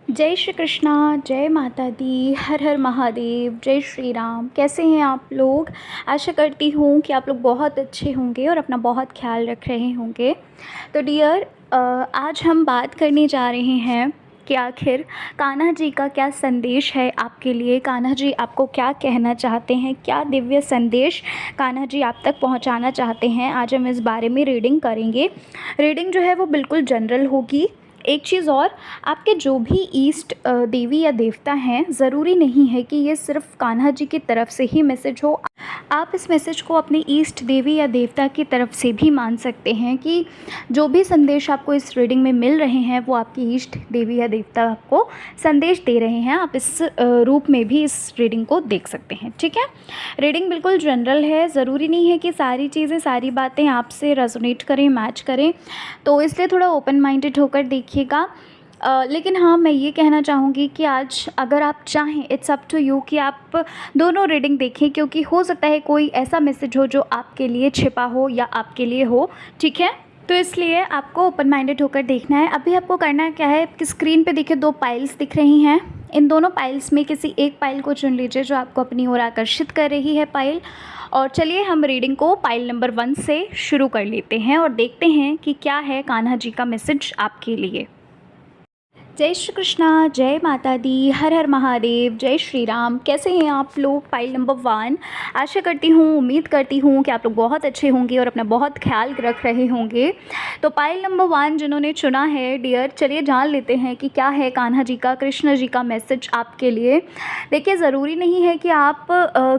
जय श्री कृष्णा, जय माता दी, हर हर महादेव, जय श्री राम। कैसे हैं आप लोग? आशा करती हूँ कि आप लोग बहुत अच्छे होंगे और अपना बहुत ख्याल रख रहे होंगे। तो डियर, आज हम बात करने जा रहे हैं कि आखिर कान्हा जी का क्या संदेश है आपके लिए। कान्हा जी आपको क्या कहना चाहते हैं, क्या दिव्य संदेश कान्हा जी आप तक पहुंचाना चाहते हैं। आज हम इस बारे में रीडिंग करेंगे। रीडिंग जो है वो बिल्कुल जनरल होगी। एक चीज़ और, आपके जो भी ईष्ट देवी या देवता हैं, ज़रूरी नहीं है कि ये सिर्फ कान्हा जी की तरफ से ही मैसेज हो। आप इस मैसेज को अपने ईष्ट देवी या देवता की तरफ से भी मान सकते हैं कि जो भी संदेश आपको इस रीडिंग में मिल रहे हैं वो आपकी ईष्ट देवी या देवता आपको संदेश दे रहे हैं। आप इस रूप में भी इस रीडिंग को देख सकते हैं। ठीक है, रीडिंग बिल्कुल जनरल है। ज़रूरी नहीं है कि सारी चीज़ें, सारी बातें आपसे रेजोनेट करें, मैच करें, तो इसलिए थोड़ा ओपन माइंडेड होकर देखिएगा। लेकिन हाँ, मैं ये कहना चाहूँगी कि आज अगर आप चाहें, इट्स अप टू यू कि आप दोनों रीडिंग देखें, क्योंकि हो सकता है कोई ऐसा मैसेज हो जो आपके लिए छिपा हो या आपके लिए हो। ठीक है, तो इसलिए आपको ओपन माइंडेड होकर देखना है। अभी आपको करना क्या है कि स्क्रीन पे देखिए 2 पाइल्स दिख रही हैं। इन दोनों पाइल्स में किसी एक पाइल को चुन लीजिए जो आपको अपनी ओर आकर्षित कर रही है पाइल। और चलिए हम रीडिंग को पाइल नंबर 1 से शुरू कर लेते हैं और देखते हैं कि क्या है कान्हा जी का मैसेज आपके लिए। जय श्री कृष्णा, जय माता दी, हर हर महादेव, जय श्री राम। कैसे हैं आप लोग? Pile number 1। आशा करती हूँ, उम्मीद करती हूँ कि आप लोग बहुत अच्छे होंगे और अपना बहुत ख्याल रख रहे होंगे। तो पाइल नंबर 1 जिन्होंने चुना है डियर, चलिए जान लेते हैं कि क्या है कान्हा जी का, कृष्ण जी का मैसेज आपके लिए। देखिए, ज़रूरी नहीं है कि आप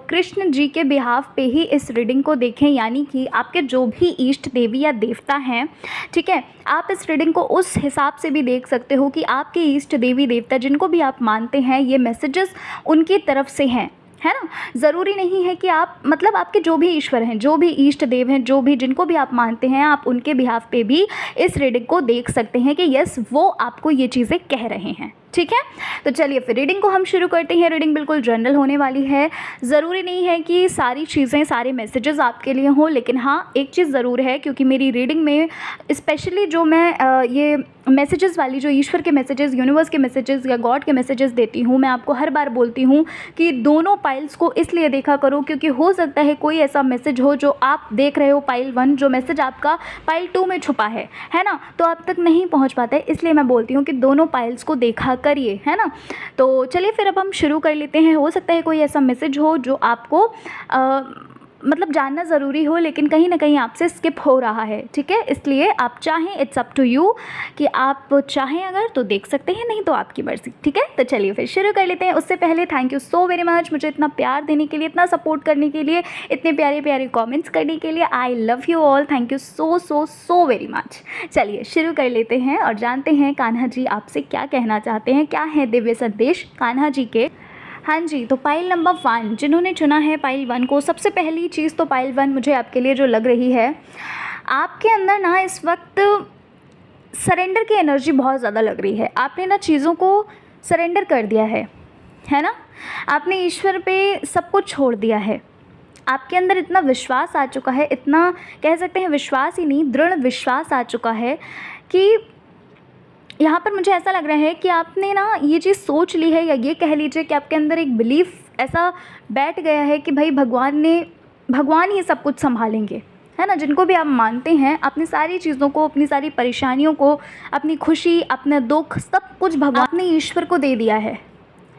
कृष्ण जी के बिहाफ पे ही इस रीडिंग को देखें, यानी कि आपके जो भी ईष्ट देवी या देवता हैं, ठीक है, आप इस रीडिंग को उस हिसाब से भी देख सकते हो कि आपके ईष्ट देवी देवता जिनको भी आप मानते हैं, ये मैसेजेस उनकी तरफ से हैं, है ना। ज़रूरी नहीं है कि आप, मतलब आपके जो भी ईश्वर हैं, जो भी ईष्ट देव हैं, जो भी जिनको भी आप मानते हैं, आप उनके बिहाफ पे भी इस रीडिंग को देख सकते हैं कि यस, वो आपको ये चीज़ें कह रहे हैं। ठीक है, तो चलिए फिर रीडिंग को हम शुरू करते हैं। रीडिंग बिल्कुल जनरल होने वाली है। ज़रूरी नहीं है कि सारी चीज़ें, सारे मैसेजेस आपके लिए हों, लेकिन हाँ, एक चीज़ ज़रूर है, क्योंकि मेरी रीडिंग में स्पेशली जो मैं ये मैसेजेस वाली, जो ईश्वर के मैसेजेस, यूनिवर्स के मैसेजेस या गॉड के मैसेजेस देती हूँ, मैं आपको हर बार बोलती हूँ कि दोनों पाइल्स को इसलिए देखा करो क्योंकि हो सकता है कोई ऐसा मैसेज हो जो आप देख रहे हो पाइल 1, जो मैसेज आपका पाइल 2 में छुपा है ना, तो आप तक नहीं पहुँच पाता है। इसलिए मैं बोलती हूँ कि दोनों पाइल्स को देखा करिए, है ना। तो चलिए फिर अब हम शुरू कर लेते हैं। हो सकता है कोई ऐसा मैसेज हो जो आपको मतलब जानना ज़रूरी हो, लेकिन कहीं ना कहीं आपसे स्किप हो रहा है। ठीक है, इसलिए आप चाहें, इट्स अप टू यू कि आप चाहें अगर तो देख सकते हैं, नहीं तो आपकी मर्ज़ी। ठीक है, तो चलिए फिर शुरू कर लेते हैं। उससे पहले thank you so very much मुझे इतना प्यार देने के लिए, इतना सपोर्ट करने के लिए, इतने प्यारे प्यारे कमेंट्स करने के लिए। I love you all, thank you so so so very much. चलिए शुरू कर लेते हैं और जानते हैं कान्हा जी आपसे क्या कहना चाहते हैं, क्या है दिव्य संदेश कान्हा जी के। हाँ जी, तो पाइल नंबर 1 जिन्होंने चुना है पाइल 1 को, सबसे पहली चीज़ तो पाइल 1 मुझे आपके लिए जो लग रही है, आपके अंदर ना इस वक्त सरेंडर की एनर्जी बहुत ज़्यादा लग रही है। आपने ना चीज़ों को सरेंडर कर दिया है ना। आपने ईश्वर पे सब कुछ छोड़ दिया है। आपके अंदर इतना विश्वास आ चुका है, इतना कह सकते हैं विश्वास ही नहीं, दृढ़ विश्वास आ चुका है कि यहाँ पर मुझे ऐसा लग रहा है कि आपने ना ये चीज़ सोच ली है, या ये कह लीजिए कि आपके अंदर एक बिलीफ ऐसा बैठ गया है कि भाई भगवान ही सब कुछ संभालेंगे, है ना। जिनको भी आप मानते हैं, अपनी सारी चीज़ों को, अपनी सारी परेशानियों को, अपनी खुशी, अपना दुख, सब कुछ भगवान ने ईश्वर को दे दिया है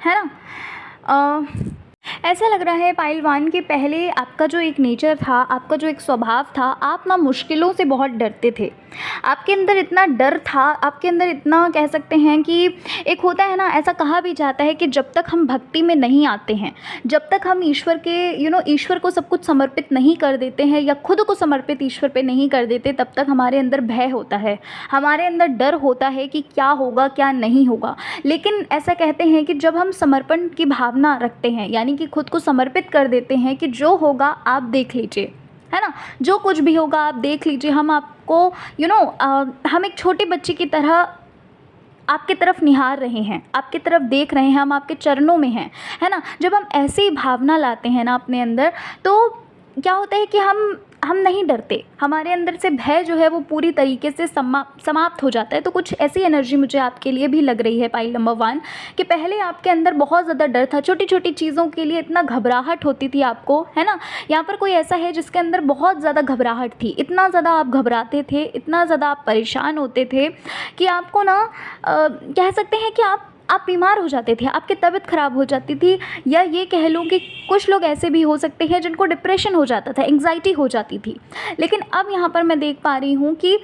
ना। ऐसा लग रहा है पाइल 1 के पहले आपका जो एक नेचर था, आपका जो एक स्वभाव था, आप ना मुश्किलों से बहुत डरते थे। आपके अंदर इतना डर था, आपके अंदर इतना कह सकते हैं कि एक होता है ना, ऐसा कहा भी जाता है कि जब तक हम भक्ति में नहीं आते हैं, जब तक हम ईश्वर के ईश्वर को सब कुछ समर्पित नहीं कर देते हैं या खुद को समर्पित ईश्वर पे नहीं कर देते, तब तक हमारे अंदर भय होता है, हमारे अंदर डर होता है कि क्या होगा क्या नहीं होगा। लेकिन ऐसा कहते हैं कि जब हम समर्पण की भावना रखते हैं, यानी कि खुद को समर्पित कर देते हैं कि जो होगा आप देख लीजिए, है ना, जो कुछ भी होगा आप देख लीजिए, हम आपको हम एक छोटे बच्चे की तरह आपकी तरफ निहार रहे हैं, आपकी तरफ देख रहे हैं, हम आपके चरणों में हैं, है ना। जब हम ऐसी भावना लाते हैं ना अपने अंदर, तो क्या होता है कि हम हम नहीं डरते, हमारे अंदर से भय जो है वो पूरी तरीके से समाप्त हो जाता है। तो कुछ ऐसी एनर्जी मुझे आपके लिए भी लग रही है पाइल नंबर 1 कि पहले आपके अंदर बहुत ज़्यादा डर था, छोटी छोटी चीज़ों के लिए इतना घबराहट होती थी आपको, है ना। यहाँ पर कोई ऐसा है जिसके अंदर बहुत ज़्यादा घबराहट थी, इतना ज़्यादा आप घबराते थे, इतना ज़्यादा आप परेशान होते थे कि आपको ना कह सकते हैं कि आप बीमार हो जाते थे, आपकी तबीयत ख़राब हो जाती थी, या ये कह लूँ कि कुछ लोग ऐसे भी हो सकते हैं जिनको डिप्रेशन हो जाता था, एंग्जाइटी हो जाती थी। लेकिन अब यहाँ पर मैं देख पा रही हूँ कि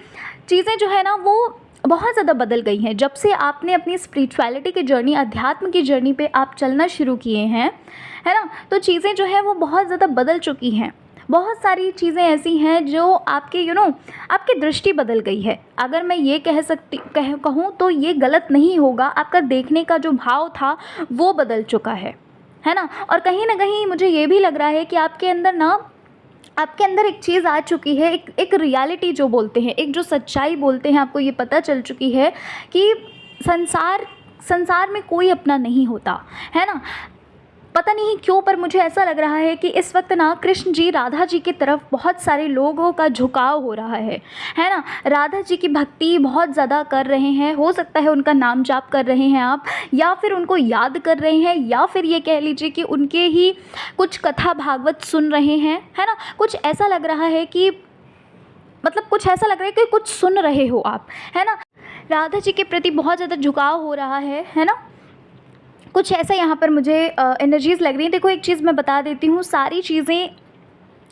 चीज़ें जो है ना वो बहुत ज़्यादा बदल गई हैं। जब से आपने अपनी स्पिरिचुअलिटी की जर्नी, अध्यात्म की जर्नी पे आप चलना शुरू किए हैं, है ना, तो चीज़ें जो है वो बहुत ज़्यादा बदल चुकी हैं। बहुत सारी चीज़ें ऐसी हैं जो आपके आपकी दृष्टि बदल गई है। अगर मैं ये कहूँ तो ये गलत नहीं होगा, आपका देखने का जो भाव था वो बदल चुका है ना। और कहीं ना कहीं मुझे ये भी लग रहा है कि आपके अंदर एक चीज़ आ चुकी है, एक रियलिटी जो बोलते हैं, एक जो सच्चाई बोलते हैं, आपको ये पता चल चुकी है कि संसार में कोई अपना नहीं होता, है ना। पता नहीं क्यों पर मुझे ऐसा लग रहा है कि इस वक्त ना कृष्ण जी, राधा जी की तरफ बहुत सारे लोगों का झुकाव हो रहा है ना। राधा जी की भक्ति बहुत ज़्यादा कर रहे हैं, हो सकता है उनका नाम जाप कर रहे हैं आप, या फिर उनको याद कर रहे हैं, या फिर ये कह लीजिए कि उनके ही कुछ कथा भागवत सुन रहे हैं, है ना। कुछ ऐसा लग रहा है कि कुछ ऐसा लग रहा है कि कुछ सुन रहे हो आप, है ना। राधा जी के प्रति बहुत ज़्यादा झुकाव हो रहा है ना। कुछ ऐसा यहाँ पर मुझे एनर्जीज़ लग रही हैं। देखो, एक चीज़ मैं बता देती हूँ, सारी चीज़ें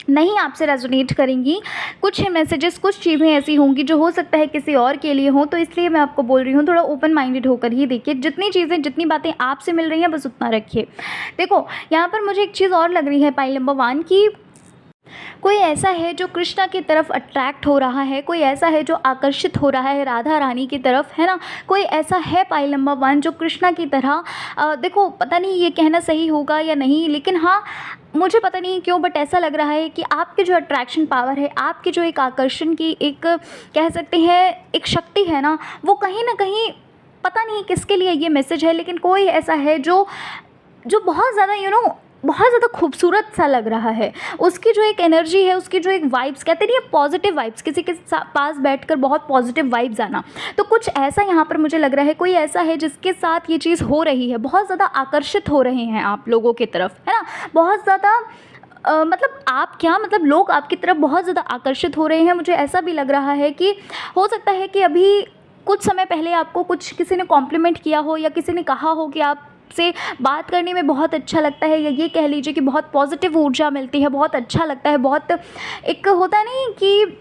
नहीं आपसे रेजोनेट करेंगी। कुछ मैसेजेस, कुछ चीज़ें ऐसी होंगी जो हो सकता है किसी और के लिए हो, तो इसलिए मैं आपको बोल रही हूँ थोड़ा ओपन माइंडेड होकर ही देखिए। जितनी बातें आपसे मिल रही हैं बस उतना रखिए। देखो, यहाँ पर मुझे एक चीज़ और लग रही है पाइल नंबर 1 की कोई ऐसा है जो कृष्णा की तरफ अट्रैक्ट हो रहा है, कोई ऐसा है जो आकर्षित हो रहा है राधा रानी की तरफ, है ना। कोई ऐसा है पाइल नंबर 1 जो कृष्णा की तरह देखो, पता नहीं ये कहना सही होगा या नहीं, लेकिन हाँ, मुझे पता नहीं क्यों बट ऐसा लग रहा है कि आपके जो अट्रैक्शन पावर है, आपकी जो एक आकर्षण की एक कह सकते हैं एक शक्ति है ना, वो कहीं ना कहीं, पता नहीं किसके लिए ये मैसेज है, लेकिन कोई ऐसा है जो बहुत ज़्यादा बहुत ज़्यादा खूबसूरत सा लग रहा है। उसकी जो एक एनर्जी है, उसकी जो एक वाइब्स, कहते नहीं है पॉजिटिव वाइब्स, किसी के पास बैठकर बहुत पॉजिटिव वाइब्स आना, तो कुछ ऐसा यहाँ पर मुझे लग रहा है। कोई ऐसा है जिसके साथ ये चीज़ हो रही है, बहुत ज़्यादा आकर्षित हो रहे हैं आप लोगों की तरफ, है ना। बहुत ज़्यादा लोग आपकी तरफ बहुत ज़्यादा आकर्षित हो रहे हैं। मुझे ऐसा भी लग रहा है कि हो सकता है कि अभी कुछ समय पहले आपको किसी ने कॉम्प्लीमेंट किया हो, या किसी ने कहा हो कि आप से बात करने में बहुत अच्छा लगता है, या ये कह लीजिए कि बहुत पॉजिटिव ऊर्जा मिलती है, बहुत अच्छा लगता है, बहुत एक होता है नहीं कि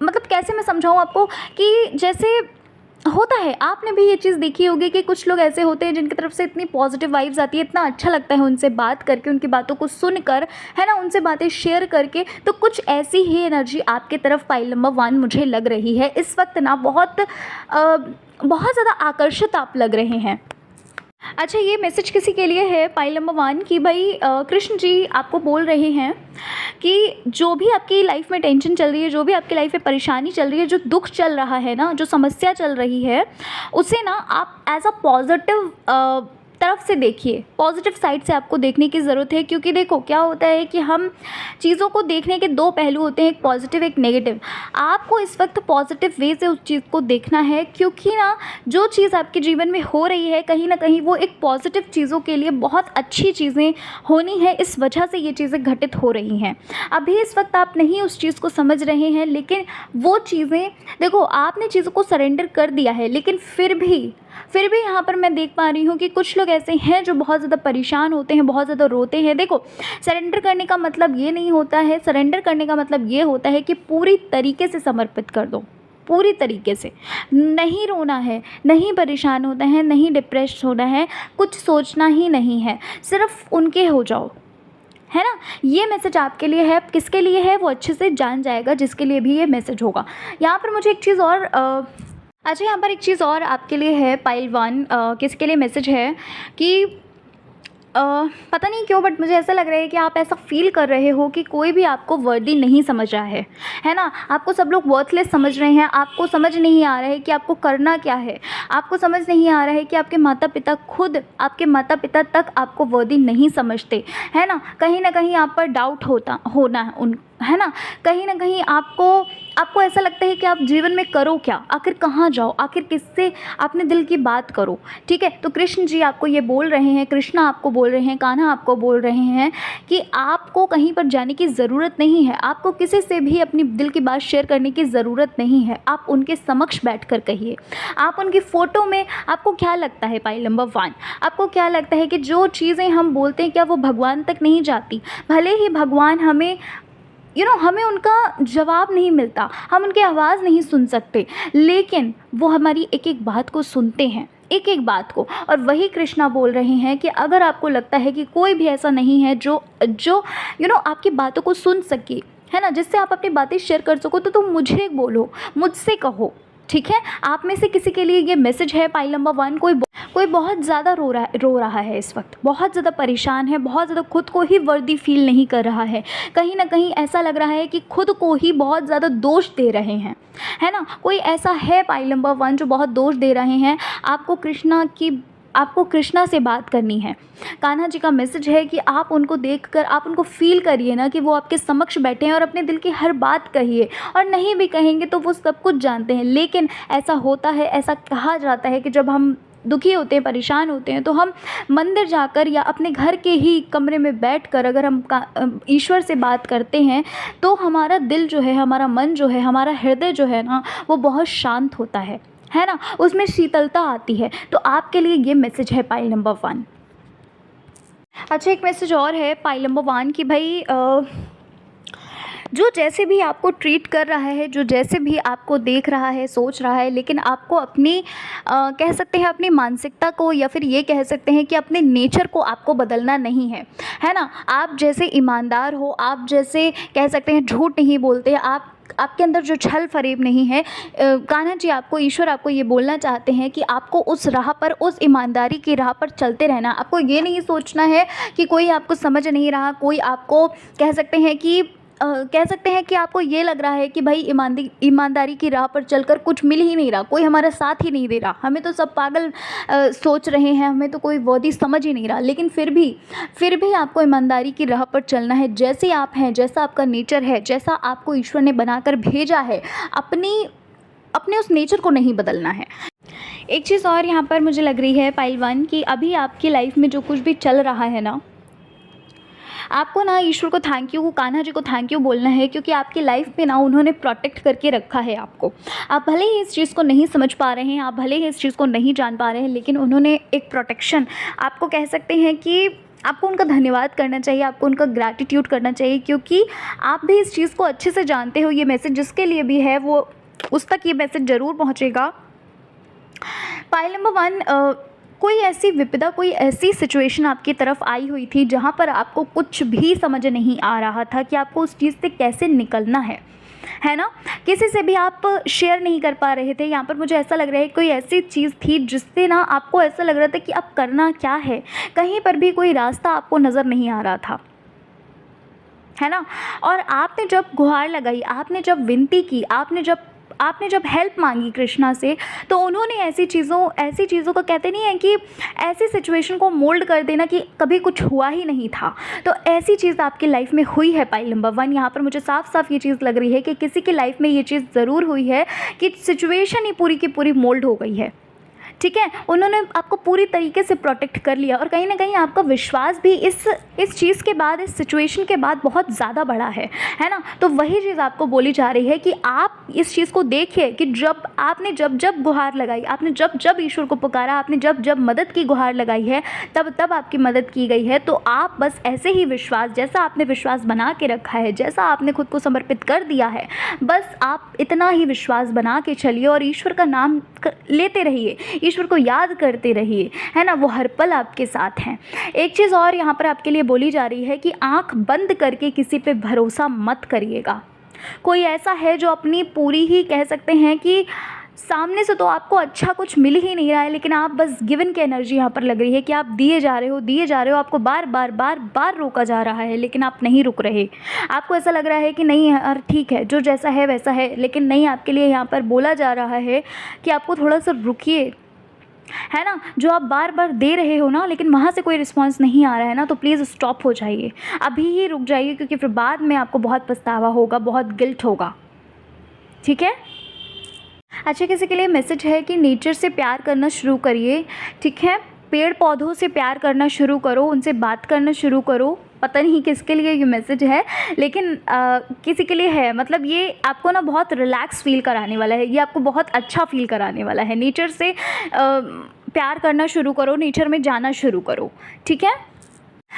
कैसे मैं समझाऊँ आपको, कि जैसे होता है, आपने भी ये चीज़ देखी होगी कि कुछ लोग ऐसे होते हैं जिनकी तरफ से इतनी पॉजिटिव वाइब्स आती है, इतना अच्छा लगता है उनसे बात करके, उनकी बातों को सुनकर, है ना, उनसे बातें शेयर करके। तो कुछ ऐसी ही एनर्जी आपकी तरफ पाइल नंबर 1 मुझे लग रही है इस वक्त ना। बहुत ज़्यादा आकर्षित आप लग रहे हैं। अच्छा, ये मैसेज किसी के लिए है पाइल नंबर 1 कि भाई कृष्ण जी आपको बोल रहे हैं कि जो भी आपकी लाइफ में टेंशन चल रही है, जो भी आपकी लाइफ में परेशानी चल रही है, जो दुख चल रहा है ना, जो समस्या चल रही है, उसे ना आप एज अ पॉजिटिव तरफ से देखिए, पॉजिटिव साइड से आपको देखने की ज़रूरत है। क्योंकि देखो, क्या होता है कि हम चीज़ों को देखने के 2 पहलू होते हैं, एक पॉजिटिव, एक नेगेटिव। आपको इस वक्त पॉजिटिव वे से उस चीज़ को देखना है, क्योंकि ना जो चीज़ आपके जीवन में हो रही है, कहीं ना कहीं वो एक पॉजिटिव चीज़ों के लिए बहुत अच्छी चीज़ें होनी है, इस वजह से ये चीज़ें घटित हो रही हैं। अभी इस वक्त आप नहीं उस चीज़ को समझ रहे हैं, लेकिन वो चीज़ें, देखो, आपने चीज़ों को सरेंडर कर दिया है, लेकिन फिर भी यहाँ पर मैं देख पा रही हूँ कि कुछ लोग ऐसे हैं जो बहुत ज़्यादा परेशान होते हैं, बहुत ज़्यादा रोते हैं। देखो, सरेंडर करने का मतलब ये नहीं होता है, सरेंडर करने का मतलब ये होता है कि पूरी तरीके से समर्पित कर दो, पूरी तरीके से। नहीं रोना है, नहीं परेशान होना है, नहीं डिप्रेस होना है, कुछ सोचना ही नहीं है, सिर्फ उनके हो जाओ, है ना। ये मैसेज आपके लिए है, किसके लिए है वो अच्छे से जान जाएगा, जिसके लिए भी ये मैसेज होगा। यहाँ पर मुझे एक चीज़ और अच्छा, यहाँ पर एक चीज़ और आपके लिए है पाइल 1, किसके लिए मैसेज है कि पता नहीं क्यों बट मुझे ऐसा लग रहा है कि आप ऐसा फ़ील कर रहे हो कि कोई भी आपको वर्दी नहीं समझ रहा है ना? आपको सब लोग वर्थलेस समझ रहे हैं, आपको समझ नहीं आ रहा है कि आपको करना क्या है, आपको समझ नहीं आ रहा है कि आपके माता-पिता खुद आपके माता-पिता तक आपको वर्दी नहीं समझते, है ना? कहीं न कहीं आप पर डाउट होना है है ना? कहीं न कहीं आपको ऐसा लगता है कि आप जीवन में करो क्या? आखिर कहाँ जाओ? आखिर किससे अपने दिल की बात करो, ठीक है? तो कृष्ण जी आपको ये बोल रहे हैं, कृष्णा आपको बोल रहे हैं, कान्हा आपको बोल रहे हैं कि आपको कहीं पर जाने की ज़रूरत नहीं है, आपको किसी से भी अपनी दिल की बात शेयर करने की ज़रूरत नहीं है। आप उनके समक्ष बैठकर कहिए। आप उनकी फ़ोटो में आपको क्या लगता है पॉइंट नंबर 1, आपको क्या लगता है कि जो चीज़ें हम बोलते हैं क्या वो भगवान तक नहीं जाती? भले ही भगवान हमें हमें उनका जवाब नहीं मिलता, हम उनकी आवाज़ नहीं सुन सकते, लेकिन वो हमारी एक-एक बात को सुनते हैं, एक-एक बात को। और वही कृष्णा बोल रहे हैं कि अगर आपको लगता है कि कोई भी ऐसा नहीं है जो जो आपकी बातों को सुन सके, है ना? जिससे आप अपनी बातें शेयर कर सको, तो तुम मुझे बोलो, मुझसे कहो, ठीक है? आप में से किसी के लिए ये मैसेज है पॉइंट नंबर 1, कोई बहुत ज़्यादा रो रहा है इस वक्त, बहुत ज़्यादा परेशान है, बहुत ज़्यादा खुद को ही वर्दी फ़ील नहीं कर रहा है। कहीं न कहीं ऐसा लग रहा है कि खुद को ही बहुत ज़्यादा दोष दे रहे हैं, है ना? कोई ऐसा है पॉइंट नंबर 1 जो बहुत दोष दे रहे हैं। आपको कृष्णा से बात करनी है। कान्हा जी का मैसेज है कि आप उनको देखकर आप उनको फ़ील करिए ना कि वो आपके समक्ष बैठे हैं और अपने दिल की हर बात कहिए। और नहीं भी कहेंगे तो वो सब कुछ जानते हैं, लेकिन ऐसा होता है, ऐसा कहा जाता है कि जब हम दुखी होते हैं, परेशान होते हैं, तो हम मंदिर जाकर या अपने घर के ही कमरे में बैठकर अगर हम ईश्वर से बात करते हैं, तो हमारा दिल जो है, हमारा मन जो है, हमारा हृदय जो है ना, वो बहुत शांत होता है ना? उसमें शीतलता आती है। तो आपके लिए ये मैसेज है पाइल नंबर 1। अच्छा, एक मैसेज और है पाइल नंबर 1 कि भाई जो जैसे भी आपको ट्रीट कर रहा है, जो जैसे भी आपको देख रहा है, सोच रहा है, लेकिन आपको अपनी कह सकते हैं अपनी मानसिकता को, या फिर ये कह सकते हैं कि अपने नेचर को आपको बदलना नहीं है ना? आप जैसे ईमानदार हो, आप जैसे कह सकते हैं झूठ नहीं बोलते, आपके अंदर जो छल फरेब नहीं है, कान्हा जी आपको, ईश्वर आपको ये बोलना चाहते हैं कि आपको उस राह पर, उस ईमानदारी की राह पर चलते रहना। आपको ये नहीं सोचना है कि कोई आपको समझ नहीं रहा, कोई आपको कह सकते हैं कि आपको ये लग रहा है कि भाई ईमानदारी की राह पर चलकर कुछ मिल ही नहीं रहा, कोई हमारा साथ ही नहीं दे रहा, हमें तो सब पागल सोच रहे हैं, हमें तो कोई वर्दी समझ ही नहीं रहा। लेकिन फिर भी आपको ईमानदारी की राह पर चलना है। जैसे आप हैं, जैसा आपका नेचर है, जैसा आपको ईश्वर ने बनाकर भेजा है, अपने उस नेचर को नहीं बदलना है। एक चीज़ और यहाँ पर मुझे लग रही है पाइल 1 कि अभी आपकी लाइफ में जो कुछ भी चल रहा है ना, आपको ना ईश्वर को थैंक यू, कान्हा जी को थैंक यू बोलना है, क्योंकि आपकी लाइफ में ना उन्होंने प्रोटेक्ट करके रखा है आपको। आप भले ही इस चीज़ को नहीं समझ पा रहे हैं, आप भले ही इस चीज़ को नहीं जान पा रहे हैं, लेकिन उन्होंने एक प्रोटेक्शन, आपको कह सकते हैं कि आपको उनका धन्यवाद करना चाहिए, आपको उनका ग्रैटिट्यूड करना चाहिए, क्योंकि आप भी इस चीज़ को अच्छे से जानते हो। ये मैसेज जिसके लिए भी है वो उस तक ये मैसेज ज़रूर पहुँचेगा। पाइल नंबर 1, कोई ऐसी विपदा, कोई ऐसी सिचुएशन आपकी तरफ आई हुई थी जहाँ पर आपको कुछ भी समझ नहीं आ रहा था कि आपको उस चीज़ से कैसे निकलना है ना? किसी से भी आप शेयर नहीं कर पा रहे थे। यहाँ पर मुझे ऐसा लग रहा है कोई ऐसी चीज़ थी जिससे ना आपको ऐसा लग रहा था कि अब करना क्या है, कहीं पर भी कोई रास्ता आपको नज़र नहीं आ रहा था, है ना? और आपने जब गुहार लगाई, आपने जब विनती की, आपने जब हेल्प मांगी कृष्णा से, तो उन्होंने ऐसी चीज़ों को कहते नहीं है कि ऐसी सिचुएशन को मोल्ड कर देना कि कभी कुछ हुआ ही नहीं था। तो ऐसी चीज़ आपकी लाइफ में हुई है पाइल नंबर 1। यहाँ पर मुझे साफ साफ ये चीज़ लग रही है कि किसी की लाइफ में ये चीज़ ज़रूर हुई है कि सिचुएशन ही पूरी की पूरी मोल्ड हो गई है, ठीक है? उन्होंने आपको पूरी तरीके से प्रोटेक्ट कर लिया, और कहीं ना कहीं आपका विश्वास भी इस चीज़ के बाद, इस सिचुएशन के बाद बहुत ज़्यादा बढ़ा है ना? तो वही चीज़ आपको बोली जा रही है कि आप इस चीज़ को देखिए कि जब आपने जब गुहार लगाई, आपने जब ईश्वर को पुकारा, आपने जब मदद की गुहार लगाई है, तब आपकी मदद की गई है। तो आप बस ऐसे ही विश्वास, जैसा आपने विश्वास बना के रखा है, जैसा आपने खुद को समर्पित कर दिया है, बस आप इतना ही विश्वास बना के चलिए और ईश्वर का नाम लेते रहिए, ईश्वर को याद करते रहिए, है ना? वो हर पल आपके साथ हैं। एक चीज़ और यहाँ पर आपके लिए बोली जा रही है कि आंख बंद करके किसी पे भरोसा मत करिएगा। कोई ऐसा है जो अपनी पूरी ही कह सकते हैं कि सामने से तो आपको अच्छा कुछ मिल ही नहीं रहा है, लेकिन आप बस गिवन की एनर्जी यहाँ पर लग रही है कि आप दिए जा रहे हो, आपको बार बार बार बार रोका जा रहा है, लेकिन आप नहीं रुक रहे। आपको ऐसा लग रहा है कि नहीं यार ठीक है, जो जैसा है वैसा है, लेकिन नहीं, आपके लिए यहाँ पर बोला जा रहा है कि आपको थोड़ा सा रुकिए, है ना। जो आप बार बार दे रहे हो ना, लेकिन वहाँ से कोई रिस्पांस नहीं आ रहा है ना, तो प्लीज़ स्टॉप हो जाइए, अभी ही रुक जाइए, क्योंकि फिर बाद में आपको बहुत पछतावा होगा, बहुत गिल्ट होगा। ठीक है। अच्छा, किसी के लिए मैसेज है कि नेचर से प्यार करना शुरू करिए। ठीक है, पेड़ पौधों से प्यार करना शुरू करो, उनसे बात करना शुरू करो। पता नहीं किसके लिए ये मैसेज है, लेकिन किसी के लिए है। मतलब ये आपको ना बहुत रिलैक्स फील कराने वाला है, ये आपको बहुत अच्छा फील कराने वाला है। नेचर से प्यार करना शुरू करो, नेचर में जाना शुरू करो। ठीक है।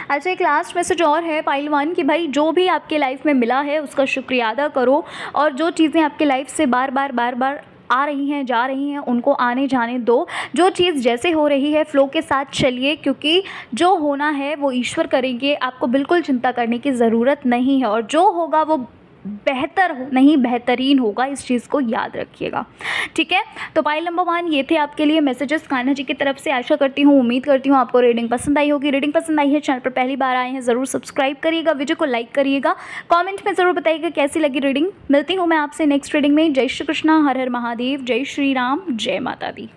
अच्छा, एक लास्ट मैसेज और है पाइल 1 कि भाई जो भी आपके लाइफ में मिला है उसका शुक्रिया अदा करो, और जो चीज़ें आपके लाइफ से बार बार आ रही हैं, जा रही हैं, उनको आने जाने दो। जो चीज़ जैसे हो रही है फ्लो के साथ चलिए, क्योंकि जो होना है वो ईश्वर करेंगे, आपको बिल्कुल चिंता करने की ज़रूरत नहीं है, और जो होगा वो बेहतर नहीं बेहतरीन होगा, इस चीज़ को याद रखिएगा। ठीक है। तो पाइल नंबर 1 ये थे आपके लिए मैसेजेस कान्हा जी की तरफ से। आशा करती हूँ, उम्मीद करती हूँ आपको रीडिंग पसंद आई होगी। रीडिंग पसंद आई है, चैनल पर पहली बार आए हैं, ज़रूर सब्सक्राइब करिएगा, वीडियो को लाइक करिएगा, कमेंट में ज़रूर बताइएगा कैसी लगी रीडिंग। मिलती हूँ मैं आपसे नेक्स्ट रीडिंग में। जय श्री कृष्णा, हर हर महादेव, जय श्री राम, जय माता दी।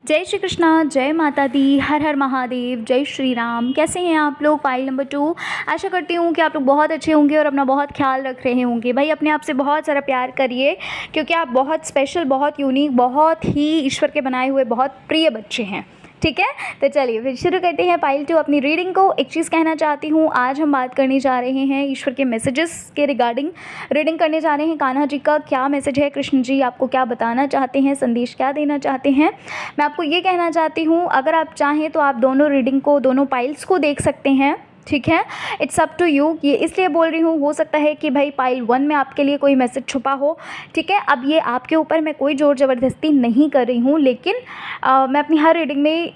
जय श्री कृष्णा, जय माता दी, हर हर महादेव, जय श्री राम। कैसे हैं आप लोग? File number 2। आशा करती हूँ कि आप लोग बहुत अच्छे होंगे और अपना बहुत ख्याल रख रहे होंगे। भाई अपने आप से बहुत सारा प्यार करिए, क्योंकि आप बहुत स्पेशल, बहुत यूनिक, बहुत ही ईश्वर के बनाए हुए बहुत प्रिय बच्चे हैं। ठीक है। तो चलिए फिर शुरू करते हैं पाइल 2 अपनी रीडिंग को। एक चीज़ कहना चाहती हूँ, आज हम बात करने जा रहे हैं ईश्वर के मैसेजेस के रिगार्डिंग। रीडिंग करने जा रहे हैं कान्हा जी का क्या मैसेज है, कृष्ण जी आपको क्या बताना चाहते हैं, संदेश क्या देना चाहते हैं। मैं आपको ये कहना चाहती हूँ, अगर आप चाहें तो आप दोनों रीडिंग को, दोनों पाइल्स को देख सकते हैं। ठीक है। It's up to you. ये इसलिए बोल रही हूँ, हो सकता है कि भाई पाइल 1 में आपके लिए कोई मैसेज छुपा हो। ठीक है। अब ये आपके ऊपर, मैं कोई ज़ोर ज़बरदस्ती नहीं कर रही हूँ, लेकिन मैं अपनी हर रीडिंग में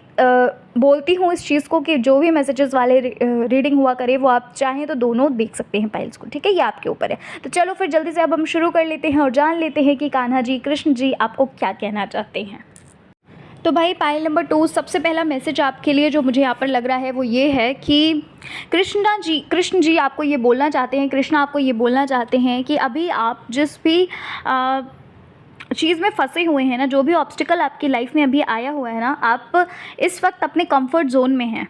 बोलती हूँ इस चीज़ को कि जो भी मैसेजेस वाले रीडिंग हुआ करे, वो आप चाहें तो दोनों देख सकते हैं पाइल्स को। ठीक है। ये आपके ऊपर है। तो चलो फिर जल्दी से अब हम शुरू कर लेते हैं और जान लेते हैं कि कान्हा जी, कृष्ण जी आपको क्या कहना चाहते हैं। तो भाई पाइल नंबर 2, सबसे पहला मैसेज आपके लिए जो मुझे यहाँ पर लग रहा है वो ये है कि कृष्ण जी आपको ये बोलना चाहते हैं, कृष्णा आपको ये बोलना चाहते हैं कि अभी आप जिस भी चीज़ में फंसे हुए हैं ना, जो भी ऑब्स्टिकल आपकी लाइफ में अभी आया हुआ है ना, आप इस वक्त अपने कंफर्ट जोन में हैं।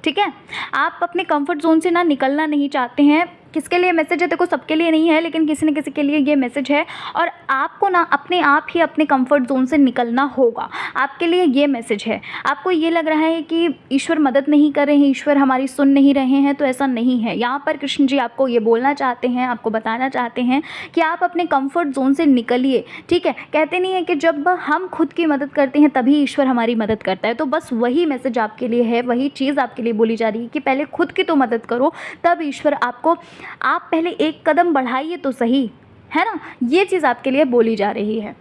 ठीक है। आप अपने कंफर्ट जोन से ना निकलना नहीं चाहते हैं। किसके लिए मैसेज है? देखो सबके लिए नहीं है, लेकिन किसी न किसी के लिए ये मैसेज है, और आपको ना अपने आप ही अपने कंफर्ट जोन से निकलना होगा। आपके लिए ये मैसेज है। आपको ये लग रहा है कि ईश्वर मदद नहीं कर रहे हैं, ईश्वर हमारी सुन नहीं रहे हैं, तो ऐसा नहीं है। यहाँ पर कृष्ण जी आपको ये बोलना चाहते हैं, आपको बताना चाहते हैं कि आप अपने कंफर्ट जोन से निकलिए। ठीक है। कहते नहीं है कि जब हम खुद की मदद करते हैं तभी ईश्वर हमारी मदद करता है, तो बस वही मैसेज आपके लिए है, वही चीज़ आपके लिए बोली जा रही है कि पहले खुद की तो मदद करो, तब ईश्वर आपको, आप पहले एक कदम बढ़ाइए तो सही, है ना। ये चीज़ आपके लिए बोली जा रही है।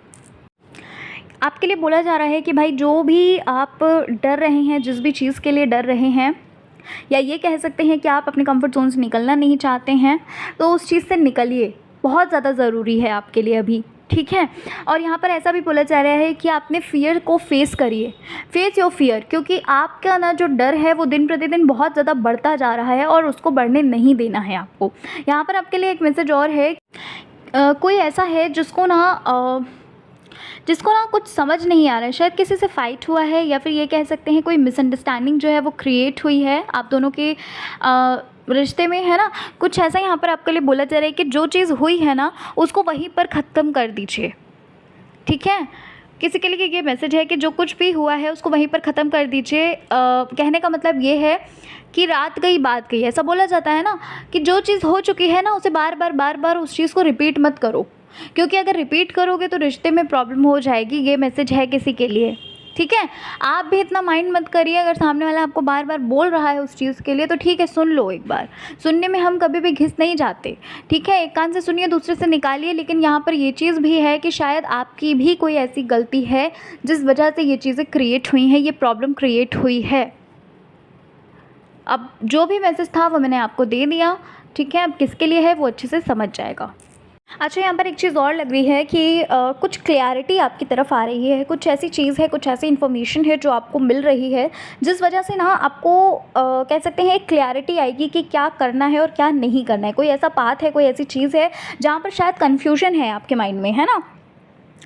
आपके लिए बोला जा रहा है कि भाई जो भी आप डर रहे हैं, जिस भी चीज़ के लिए डर रहे हैं, या ये कह सकते हैं कि आप अपने कंफर्ट जोन से निकलना नहीं चाहते हैं, तो उस चीज़ से निकलिए, बहुत ज़्यादा ज़रूरी है आपके लिए अभी। ठीक है। और यहाँ पर ऐसा भी बोला जा रहा है कि आपने फियर को फेस करिए, फेस योर फियर, क्योंकि आपका ना जो डर है वो दिन प्रतिदिन बहुत ज़्यादा बढ़ता जा रहा है और उसको बढ़ने नहीं देना है आपको। यहाँ पर आपके लिए एक मैसेज और है, कोई ऐसा है जिसको ना कुछ समझ नहीं आ रहा है, शायद किसी से फाइट हुआ है, या फिर ये कह सकते हैं कोई मिसअंडरस्टैंडिंग जो है वो क्रिएट हुई है आप दोनों के रिश्ते में, है ना। कुछ ऐसा यहाँ पर आपके लिए बोला जा रहा है कि जो चीज़ हुई है ना, उसको वहीं पर ख़त्म कर दीजिए। ठीक है। किसी के लिए ये मैसेज है कि जो कुछ भी हुआ है उसको वहीं पर ख़त्म कर दीजिए। कहने का मतलब ये है कि रात गई बात गई, ऐसा बोला जाता है ना, कि जो चीज़ हो चुकी है ना, उसे बार बार उस चीज़ को रिपीट मत करो, क्योंकि अगर रिपीट करोगे तो रिश्ते में प्रॉब्लम हो जाएगी। ये मैसेज है किसी के लिए। ठीक है। आप भी इतना माइंड मत करिए, अगर सामने वाला आपको बार बार बोल रहा है उस चीज़ के लिए, तो ठीक है, सुन लो एक बार। सुनने में हम कभी भी घिस नहीं जाते। ठीक है। एक कान से सुनिए, दूसरे से निकालिए। लेकिन यहाँ पर ये चीज़ भी है कि शायद आपकी भी कोई ऐसी गलती है जिस वजह से ये चीज़ें क्रिएट हुई हैं, ये प्रॉब्लम क्रिएट हुई है। अब जो भी मैसेज था वो मैंने आपको दे दिया। ठीक है। अब किसके लिए है वो अच्छे से समझ जाएगा। अच्छा, यहाँ पर एक चीज़ और लग रही है कि कुछ क्लैरिटी आपकी तरफ आ रही है, कुछ ऐसी चीज़ है, कुछ ऐसी इन्फॉर्मेशन है जो आपको मिल रही है, जिस वजह से ना आपको कह सकते हैं एक क्लैरिटी आएगी कि क्या करना है और क्या नहीं करना है। कोई ऐसा पाथ है, कोई ऐसी चीज़ है जहाँ पर शायद कन्फ्यूजन है आपके माइंड में, है ना?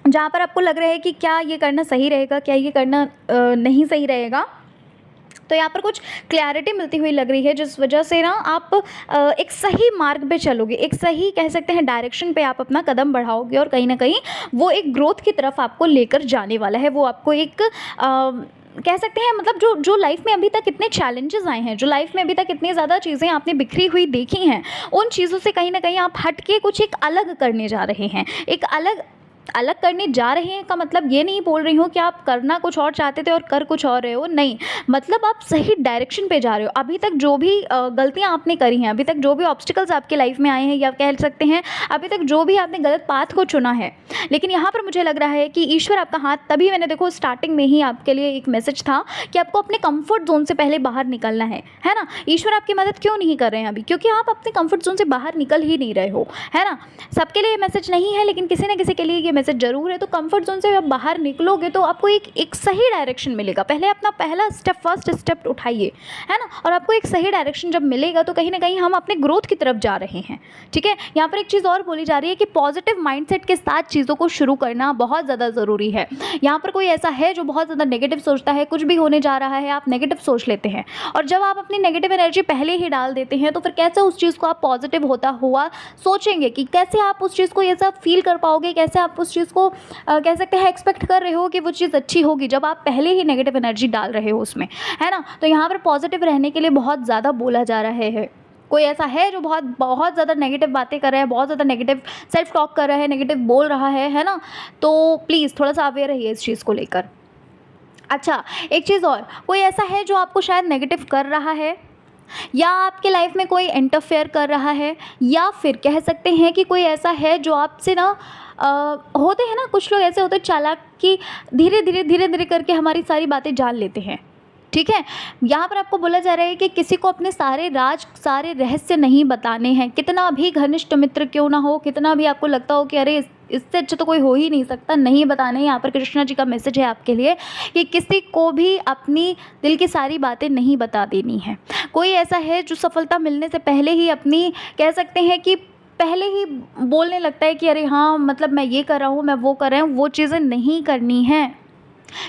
जहाँ पर आपको लग रहा है कि क्या ये करना सही रहेगा, क्या ये करना नहीं सही रहेगा। तो यहाँ पर कुछ क्लैरिटी मिलती हुई लग रही है, जिस वजह से ना आप एक सही मार्ग पे चलोगे, एक सही कह सकते हैं डायरेक्शन पे आप अपना कदम बढ़ाओगे, और कहीं ना कहीं वो एक ग्रोथ की तरफ आपको लेकर जाने वाला है। वो आपको एक कह सकते हैं, मतलब जो जो लाइफ में अभी तक इतने चैलेंजेस आए हैं, जो लाइफ में अभी तक इतनी ज़्यादा चीज़ें आपने बिखरी हुई देखी हैं, उन चीज़ों से कहीं ना कहीं आप हट के कुछ एक अलग करने जा रहे हैं। एक अलग अलग करने जा रहे हैं का मतलब ये नहीं बोल रही हूँ कि आप करना कुछ और चाहते थे और कर कुछ और रहे हो, नहीं। मतलब आप सही डायरेक्शन पे जा रहे हो। अभी तक जो भी गलतियाँ आपने करी हैं, अभी तक जो भी ऑब्स्टिकल्स आपके लाइफ में आए हैं, या कह सकते हैं अभी तक जो भी आपने गलत पाथ को चुना है, लेकिन यहाँ पर मुझे लग रहा है कि ईश्वर आपका हाथ, तभी मैंने देखो स्टार्टिंग में ही आपके लिए एक मैसेज था कि आपको अपने कंफर्ट जोन से पहले बाहर निकलना है ना। ईश्वर आपकी मदद क्यों नहीं कर रहे हैं अभी? क्योंकि आप अपने कंफर्ट जोन से बाहर निकल ही नहीं रहे हो, है ना। सबके लिए मैसेज नहीं है, लेकिन किसी न किसी के लिए ये मैसेज जरूर है। तो कंफर्ट जोन से आप बाहर निकलोगे तो आपको एक सही डायरेक्शन मिलेगा। पहले अपना पहला स्टेप, फर्स्ट स्टेप उठाइए, है ना। और आपको एक सही डायरेक्शन जब मिलेगा तो कहीं ना कहीं हम अपने ग्रोथ की तरफ जा रहे हैं, ठीक है। यहाँ पर एक चीज़ और बोली जा रही है कि पॉजिटिव माइंडसेट के साथ चीज़ों को शुरू करना बहुत ज़्यादा ज़रूरी है। यहाँ पर कोई ऐसा है जो बहुत ज़्यादा नेगेटिव सोचता है, कुछ भी होने जा रहा है आप नेगेटिव सोच लेते हैं, और जब आप अपनी नेगेटिव एनर्जी पहले ही डाल देते हैं तो फिर कैसे उस चीज़ को आप पॉजिटिव होता हुआ सोचेंगे, कि कैसे आप उस चीज़ को ये सब फील कर पाओगे, कैसे आप उस चीज़ को कह सकते हैं एक्सपेक्ट कर रहे हो कि वो चीज़ अच्छी होगी, जब आप पहले ही नेगेटिव एनर्जी डाल रहे हो उसमें, है ना। तो यहाँ पर पॉजिटिव रहने के लिए बहुत ज़्यादा बोला जा रहा है। कोई ऐसा है जो बहुत बहुत ज़्यादा नेगेटिव बातें कर रहा है, बहुत ज़्यादा नेगेटिव सेल्फ टॉक कर रहा है, नेगेटिव बोल रहा है ना, तो प्लीज़ थोड़ा सा अवेयर रहिए इस चीज़ को लेकर। अच्छा, एक चीज़ और, कोई ऐसा है जो आपको शायद नेगेटिव कर रहा है, या आपके लाइफ में कोई इंटरफेयर कर रहा है, या फिर कह सकते हैं कि कोई ऐसा है जो आपसे ना होते हैं ना, कुछ लोग ऐसे होते हैं चालाक, कि धीरे धीरे करके हमारी सारी बातें जान लेते हैं, ठीक है। यहाँ पर आपको बोला जा रहा है कि किसी को अपने सारे राज, सारे रहस्य नहीं बताने हैं, कितना भी घनिष्ठ मित्र क्यों ना हो, कितना भी आपको लगता हो कि अरे इससे अच्छा तो कोई हो ही नहीं सकता, नहीं बताने। यहाँ पर कृष्णा जी का मैसेज है आपके लिए कि किसी को भी अपनी दिल की सारी बातें नहीं बता देनी है। कोई ऐसा है जो सफलता मिलने से पहले ही अपनी कह सकते हैं कि पहले ही बोलने लगता है कि अरे हाँ, मतलब मैं ये कर रहा हूँ, मैं वो कर रहा हूँ, वो चीज़ें नहीं करनी है,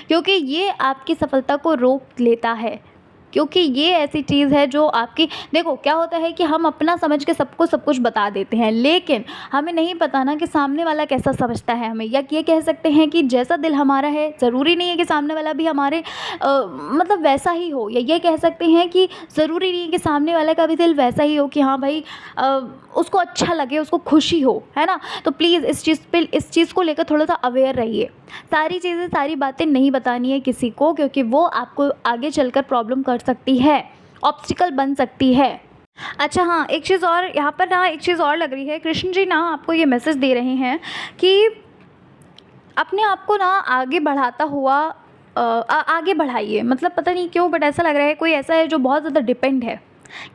क्योंकि ये आपकी सफलता को रोक लेता है। क्योंकि ये ऐसी चीज़ है जो आपकी, देखो क्या होता है कि हम अपना समझ के सबको सब कुछ बता देते हैं, लेकिन हमें नहीं पता ना कि सामने वाला कैसा समझता है हमें। या ये कह सकते हैं कि जैसा दिल हमारा है, ज़रूरी नहीं है कि सामने वाला भी हमारे मतलब वैसा ही हो। या ये कह सकते हैं कि ज़रूरी नहीं है कि सामने वाले का भी दिल वैसा ही हो, कि हाँ भाई उसको अच्छा लगे, उसको खुशी हो, है ना। तो प्लीज़ इस चीज़ को लेकर थोड़ा सा अवेयर रहिए। सारी चीज़ें, सारी बातें नहीं बतानी है किसी को, क्योंकि वो आपको आगे चलकर प्रॉब्लम कर सकती है, ऑब्स्टिकल बन सकती है। अच्छा हाँ, एक चीज़ और यहाँ पर ना, एक चीज़ और लग रही है, कृष्ण जी ना आपको ये मैसेज दे रहे हैं कि अपने आप को ना आगे बढ़ाता हुआ आगे बढ़ाइए। मतलब पता नहीं क्यों, बट ऐसा लग रहा है कोई ऐसा है जो बहुत ज़्यादा डिपेंड है,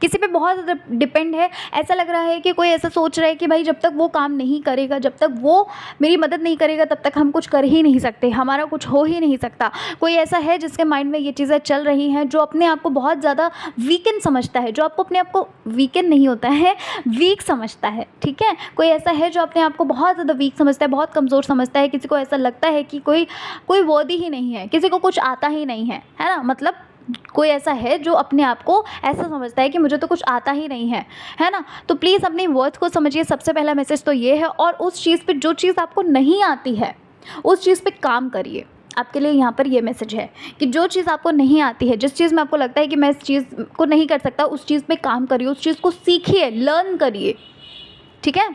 किसी पे बहुत ज़्यादा डिपेंड है। ऐसा लग रहा है कि कोई ऐसा सोच रहा है कि भाई जब तक वो काम नहीं करेगा, जब तक वो मेरी मदद नहीं करेगा, तब तक हम कुछ कर ही नहीं सकते, हमारा कुछ हो ही नहीं सकता। कोई ऐसा है जिसके माइंड में ये चीज़ें चल रही हैं, जो अपने आप को बहुत ज़्यादा वीकेंड समझता है, जो आपको अपने आप को वीकेंड नहीं होता है, वीक समझता है, ठीक है। कोई ऐसा है जो अपने आप को बहुत ज़्यादा वीक समझता है, बहुत कमज़ोर समझता है। किसी को ऐसा लगता है कि कोई वर्दी ही नहीं है, किसी को कुछ आता ही नहीं है ना। मतलब कोई ऐसा है जो अपने आप को ऐसा समझता है कि मुझे तो कुछ आता ही नहीं है ना। तो प्लीज़ अपनी वर्थ को समझिए। सबसे पहला मैसेज तो ये है, और उस चीज़ पे, जो चीज़ आपको नहीं आती है, उस चीज़ पे काम करिए। आपके लिए यहाँ पर ये मैसेज है कि जो चीज़ आपको नहीं आती है, जिस चीज़ में आपको लगता है कि मैं इस चीज़ को नहीं कर सकता, उस चीज़ पे काम करिए, उस चीज़ को सीखिए, लर्न करिए, ठीक है।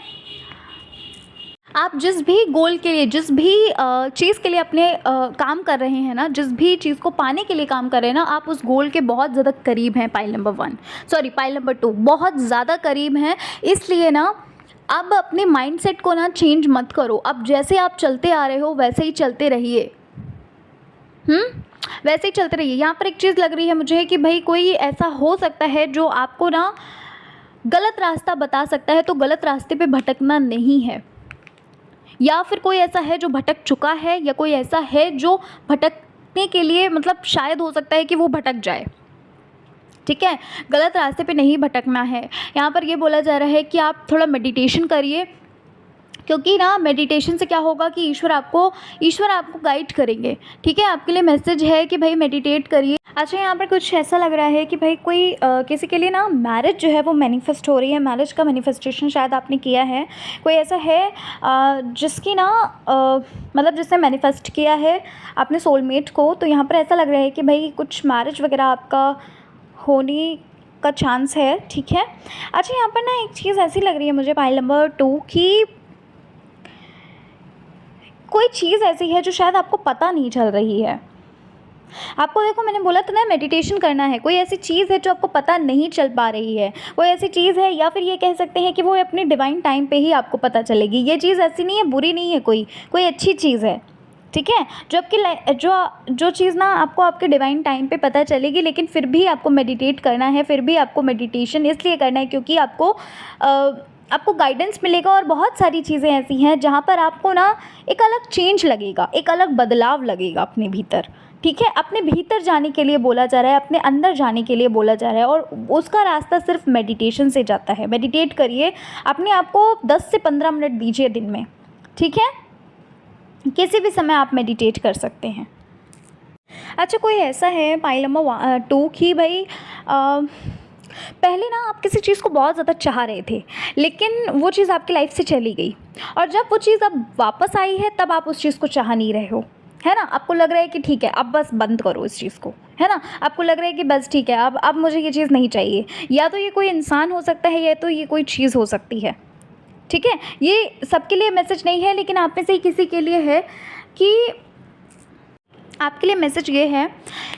आप जिस भी गोल के लिए, जिस भी चीज़ के लिए अपने काम कर रहे हैं ना, जिस भी चीज़ को पाने के लिए काम कर रहे हैं ना, आप उस गोल के बहुत ज़्यादा करीब हैं। पाइल नंबर 2 बहुत ज़्यादा करीब हैं। इसलिए ना अब अपने माइंडसेट को ना चेंज मत करो। अब जैसे आप चलते आ रहे हो वैसे ही चलते रहिए, वैसे ही चलते रहिए। यहाँ पर एक चीज़ लग रही है मुझे कि भाई कोई ऐसा हो सकता है जो आपको ना गलत रास्ता बता सकता है, तो गलत रास्ते पे भटकना नहीं है, या फिर कोई ऐसा है जो भटक चुका है, या कोई ऐसा है जो भटकने के लिए मतलब शायद हो सकता है कि वो भटक जाए। ठीक है, गलत रास्ते पे नहीं भटकना है। यहाँ पर ये बोला जा रहा है कि आप थोड़ा मेडिटेशन करिए, क्योंकि ना मेडिटेशन से क्या होगा कि ईश्वर आपको गाइड करेंगे। ठीक है, आपके लिए मैसेज है कि भाई मेडिटेट करिए। अच्छा, यहाँ पर कुछ ऐसा लग रहा है कि भाई कोई किसी के लिए ना मैरिज जो है वो मैनिफेस्ट हो रही है, मैरिज का मैनिफेस्टेशन शायद आपने किया है। कोई ऐसा है जिसकी ना मतलब जिसने मैनिफेस्ट किया है अपने सोलमेट को, तो यहाँ पर ऐसा लग रहा है कि भाई कुछ मैरिज वगैरह आपका होने का चांस है। ठीक है। अच्छा, यहाँ पर ना एक चीज़ ऐसी लग रही है मुझे पाइल नंबर 2 कि कोई चीज़ ऐसी है जो शायद आपको पता नहीं चल रही है। आपको देखो, मैंने बोला था ना मेडिटेशन करना है। कोई ऐसी चीज़ है जो आपको पता नहीं चल पा रही है, कोई ऐसी चीज़ है, या फिर ये कह सकते हैं कि वो अपने डिवाइन टाइम पे ही आपको पता चलेगी। ये चीज़ ऐसी नहीं है, बुरी नहीं है, कोई अच्छी चीज़ है। ठीक है, जो आपकी जो चीज़ ना आपको आपके डिवाइन टाइम पे पता चलेगी, लेकिन फिर भी आपको मेडिटेट करना है। फिर भी आपको मेडिटेशन इसलिए करना है क्योंकि आपको गाइडेंस मिलेगा, और बहुत सारी चीज़ें ऐसी हैं जहाँ पर आपको ना एक अलग चेंज लगेगा, एक अलग बदलाव लगेगा अपने भीतर। ठीक है, अपने भीतर जाने के लिए बोला जा रहा है, अपने अंदर जाने के लिए बोला जा रहा है, और उसका रास्ता सिर्फ मेडिटेशन से जाता है। मेडिटेट करिए, अपने आप को 10 से 15 मिनट दीजिए दिन में। ठीक है, किसी भी समय आप मेडिटेट कर सकते हैं। अच्छा, कोई ऐसा है पाइल नंबर 2 कि भाई पहले ना आप किसी चीज़ को बहुत ज़्यादा चाह रहे थे, लेकिन वो चीज़ आपकी लाइफ से चली गई, और जब वो चीज़ अब वापस आई है तब आप उस चीज़ को चाह नहीं रहे हो, है ना। आपको लग रहा है कि ठीक है, अब बस बंद करो इस चीज़ को, है ना। आपको लग रहा है कि बस ठीक है, अब मुझे ये चीज़ नहीं चाहिए। या तो ये कोई इंसान हो सकता है, या तो ये कोई चीज़ हो सकती है। ठीक है, ये सबके लिए मैसेज नहीं है, लेकिन आप में से ही किसी के लिए है कि आपके लिए मैसेज ये है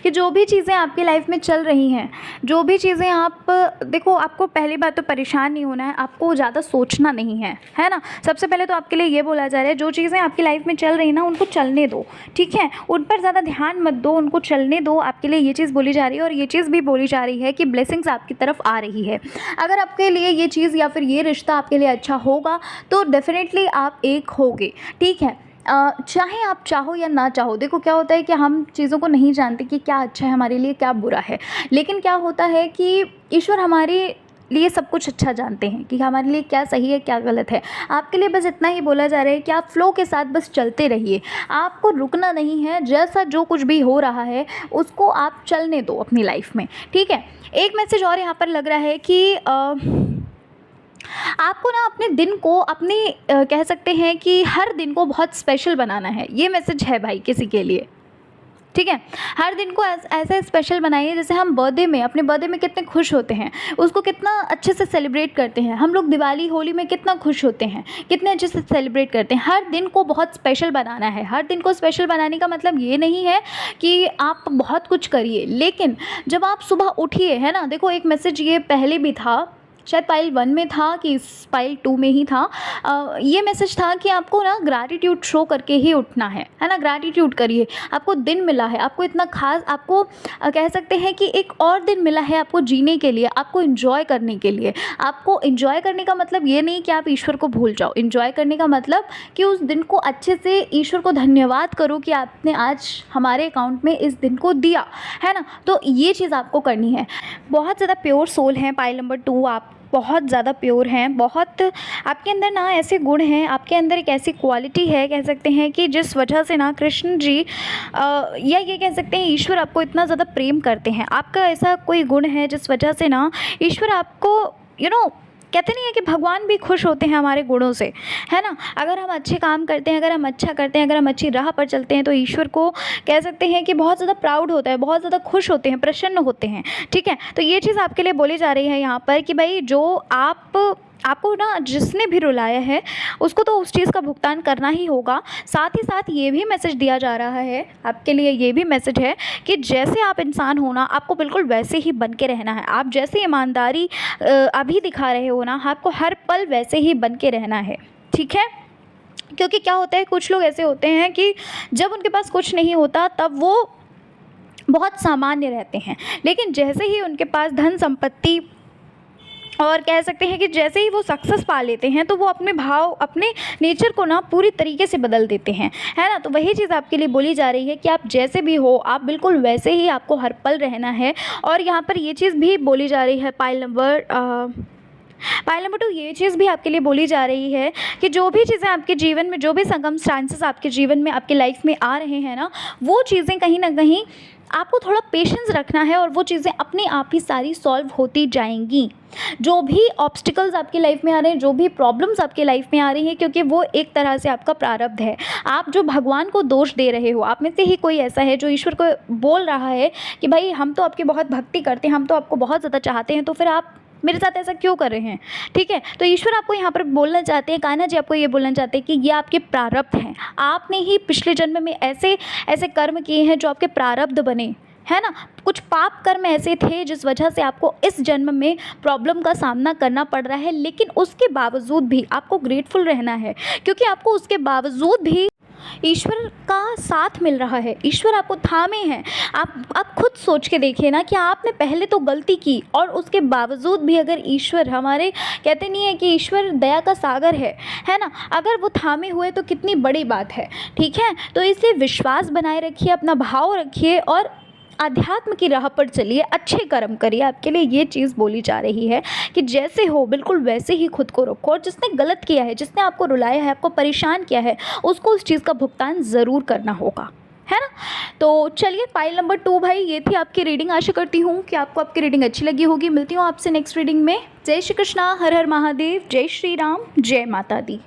कि जो भी चीज़ें आपकी लाइफ में चल रही हैं, जो भी चीज़ें आप देखो, आपको पहली बात तो परेशान नहीं होना है, आपको ज़्यादा सोचना नहीं है ना। सबसे पहले तो आपके लिए ये बोला जा रहा है, जो चीज़ें आपकी लाइफ में चल रही ना उनको चलने दो। ठीक है, उन पर ज़्यादा ध्यान मत दो, उनको चलने दो। आपके लिए ये चीज़ बोली जा रही है, और ये चीज़ भी बोली जा रही है कि ब्लेसिंग्स आपकी तरफ आ रही है। अगर आपके लिए ये चीज़ या फिर ये रिश्ता आपके लिए अच्छा होगा तो डेफिनेटली आप एक होगे। ठीक है, चाहे आप चाहो या ना चाहो। देखो, क्या होता है कि हम चीज़ों को नहीं जानते कि क्या अच्छा है हमारे लिए, क्या बुरा है, लेकिन क्या होता है कि ईश्वर हमारे लिए सब कुछ अच्छा जानते हैं कि हमारे लिए क्या सही है, क्या गलत है। आपके लिए बस इतना ही बोला जा रहा है कि आप फ्लो के साथ बस चलते रहिए, आपको रुकना नहीं है। जैसा जो कुछ भी हो रहा है उसको आप चलने दो अपनी लाइफ में। ठीक है, एक मैसेज और यहाँ पर लग रहा है कि आपको ना अपने दिन को कह सकते हैं कि हर दिन को बहुत स्पेशल बनाना है। ये मैसेज है भाई किसी के लिए। ठीक है, हर दिन को ऐसे स्पेशल बनाइए, जैसे हम अपने बर्थडे में कितने खुश होते हैं, उसको कितना अच्छे से सेलिब्रेट करते हैं। हम लोग दिवाली होली में कितना खुश होते हैं, कितने अच्छे से सेलिब्रेट करते हैं। हर दिन को बहुत स्पेशल बनाना है। हर दिन को स्पेशल बनाने का मतलब ये नहीं है कि आप बहुत कुछ करिए, लेकिन जब आप सुबह उठिए, है ना। देखो, एक मैसेज ये पहले भी था, शायद पाइल 1 में था कि पाइल 2 में ही था। ये मैसेज था कि आपको ना ग्रैटिट्यूड शो करके ही उठना है ना। ग्रैटिट्यूड करिए, आपको दिन मिला है, आपको इतना खास, आपको कह सकते हैं कि एक और दिन मिला है आपको जीने के लिए, आपको एंजॉय करने के लिए। आपको एंजॉय करने का मतलब ये नहीं कि आप ईश्वर को भूल जाओ। एंजॉय करने का मतलब कि उस दिन को अच्छे से ईश्वर को धन्यवाद करो कि आपने आज हमारे अकाउंट में इस दिन को दिया, है ना। तो ये चीज़ आपको करनी है। बहुत ज़्यादा प्योर सोल हैं पाइल नंबर 2, आप बहुत ज़्यादा प्योर हैं। बहुत आपके अंदर ना ऐसे गुण हैं, आपके अंदर एक ऐसी क्वालिटी है, कह सकते हैं कि जिस वजह से ना कृष्ण जी या ये कह सकते हैं ईश्वर आपको इतना ज़्यादा प्रेम करते हैं। आपका ऐसा कोई गुण है जिस वजह से ना ईश्वर आपको कहते नहीं है कि भगवान भी खुश होते हैं हमारे गुणों से, है ना। अगर हम अच्छे काम करते हैं, अगर हम अच्छा करते हैं, अगर हम अच्छी राह पर चलते हैं, तो ईश्वर को कह सकते हैं कि बहुत ज़्यादा प्राउड होता है, बहुत ज़्यादा खुश होते हैं, प्रसन्न होते हैं। ठीक है, तो ये चीज़ आपके लिए बोली जा रही है यहाँ पर कि भाई जो आपको ना जिसने भी रुलाया है उसको तो उस चीज़ का भुगतान करना ही होगा। साथ ही साथ ये भी मैसेज दिया जा रहा है आपके लिए, ये भी मैसेज है कि जैसे आप इंसान हो ना, आपको बिल्कुल वैसे ही बन के रहना है। आप जैसे ईमानदारी अभी दिखा रहे हो ना, आपको हर पल वैसे ही बन के रहना है। ठीक है, क्योंकि क्या होता है, कुछ लोग ऐसे होते हैं कि जब उनके पास कुछ नहीं होता तब वो बहुत सामान्य रहते हैं, लेकिन जैसे ही उनके पास धन संपत्ति और कह सकते हैं कि जैसे ही वो सक्सेस पा लेते हैं तो वो अपने भाव, अपने नेचर को ना पूरी तरीके से बदल देते हैं, है ना। तो वही चीज़ आपके लिए बोली जा रही है कि आप जैसे भी हो, आप बिल्कुल वैसे ही आपको हर पल रहना है। और यहाँ पर ये चीज़ भी बोली जा रही है पाइल नंबर 2, ये चीज़ भी आपके लिए बोली जा रही है कि जो भी चीज़ें आपके जीवन में, जो भी सर्कमस्टांसेस आपके जीवन में, आपके लाइफ में आ रहे हैं ना, वो चीज़ें कहीं ना कहीं आपको थोड़ा पेशेंस रखना है और वो चीज़ें अपने आप ही सारी सॉल्व होती जाएंगी। जो भी ऑब्स्टिकल्स आपकी लाइफ में आ रहे हैं, जो भी प्रॉब्लम्स आपके लाइफ में आ रही हैं, क्योंकि वो एक तरह से आपका प्रारब्ध है। आप जो भगवान को दोष दे रहे हो, आप में से ही कोई ऐसा है जो ईश्वर को बोल रहा है कि भाई हम तो आपकी बहुत भक्ति करते हैं, हम तो आपको बहुत ज़्यादा चाहते हैं, तो फिर आप मेरे साथ ऐसा क्यों कर रहे हैं। ठीक है, तो ईश्वर आपको यहाँ पर बोलना चाहते हैं, कान्हा जी आपको ये बोलना चाहते हैं कि ये आपके प्रारब्ध हैं। आपने ही पिछले जन्म में ऐसे ऐसे कर्म किए हैं जो आपके प्रारब्ध बने, है ना। कुछ पाप कर्म ऐसे थे जिस वजह से आपको इस जन्म में प्रॉब्लम का सामना करना पड़ रहा है, लेकिन उसके बावजूद भी आपको ग्रेटफुल रहना है, क्योंकि आपको उसके बावजूद भी ईश्वर का साथ मिल रहा है, ईश्वर आपको थामे हैं। आप खुद सोच के देखिए ना कि आपने पहले तो गलती की और उसके बावजूद भी अगर ईश्वर, हमारे कहते नहीं है कि ईश्वर दया का सागर है ना, अगर वो थामे हुए तो कितनी बड़ी बात है। ठीक है, तो इसलिए विश्वास बनाए रखिए, अपना भाव रखिए और अध्यात्म की राह पर चलिए, अच्छे कर्म करिए। आपके लिए ये चीज़ बोली जा रही है कि जैसे हो बिल्कुल वैसे ही खुद को रखो, और जिसने गलत किया है, जिसने आपको रुलाया है, आपको परेशान किया है, उसको उस चीज़ का भुगतान ज़रूर करना होगा, है ना। तो चलिए, पाइल नंबर 2 भाई, ये थी आपकी रीडिंग। आशा करती हूँ कि आपको आपकी रीडिंग अच्छी लगी होगी। मिलती हूँ आपसे नेक्स्ट रीडिंग में। जय श्री कृष्णा, हर हर महादेव, जय श्री राम, जय माता दी।